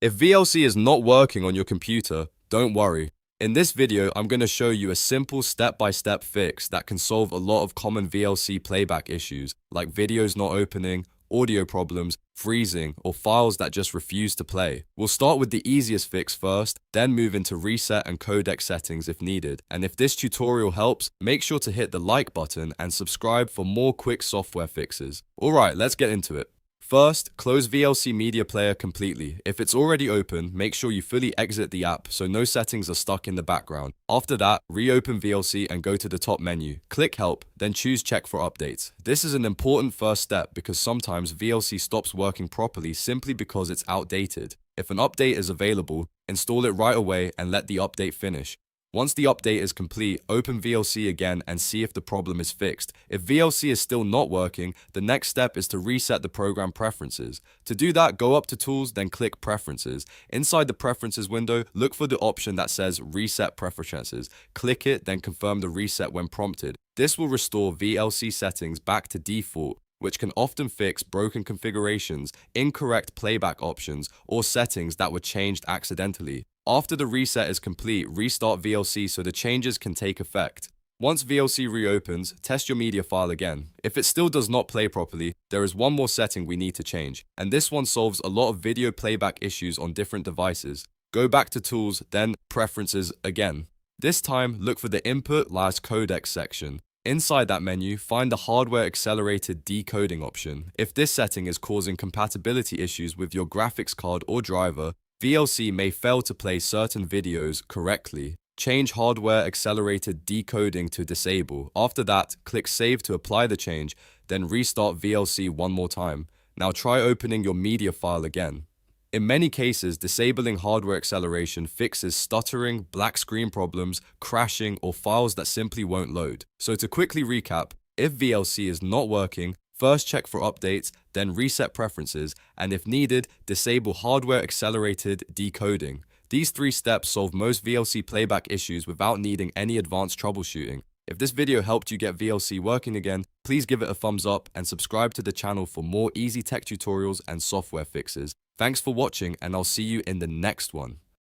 If VLC is not working on your computer, don't worry. In this video, I'm going to show you a simple step-by-step fix that can solve a lot of common VLC playback issues, like videos not opening, audio problems, freezing, or files that just refuse to play. We'll start with the easiest fix first, then move into reset and codec settings if needed. And if this tutorial helps, make sure to hit the like button and subscribe for more quick software fixes. Alright, let's get into it. First, close VLC Media Player completely. If it's already open, make sure you fully exit the app so no settings are stuck in the background. After that, reopen VLC and go to the top menu. Click Help, then choose Check for Updates. This is an important first step because sometimes VLC stops working properly simply because it's outdated. If an update is available, install it right away and let the update finish. Once the update is complete, open VLC again and see if the problem is fixed. If VLC is still not working, the next step is to reset the program preferences. To do that, go up to Tools, then click Preferences. Inside the Preferences window, look for the option that says Reset Preferences. Click it, then confirm the reset when prompted. This will restore VLC settings back to default, which can often fix broken configurations, incorrect playback options, or settings that were changed accidentally. After the reset is complete, restart VLC so the changes can take effect. Once VLC reopens, test your media file again. If it still does not play properly, there is one more setting we need to change, and this one solves a lot of video playback issues on different devices. Go back to Tools, then Preferences again. This time, look for the Input/Codec section. Inside that menu, find the Hardware Accelerated Decoding option. If this setting is causing compatibility issues with your graphics card or driver, VLC may fail to play certain videos correctly. Change Hardware Accelerated Decoding to Disable. After that, click Save to apply the change, then restart VLC one more time. Now try opening your media file again. In many cases, disabling hardware acceleration fixes stuttering, black screen problems, crashing, or files that simply won't load. So to quickly recap, if VLC is not working, first check for updates, then reset preferences, and if needed, disable hardware accelerated decoding. These 3 steps solve most VLC playback issues without needing any advanced troubleshooting. If this video helped you get VLC working again, please give it a thumbs up and subscribe to the channel for more easy tech tutorials and software fixes. Thanks for watching, and I'll see you in the next one.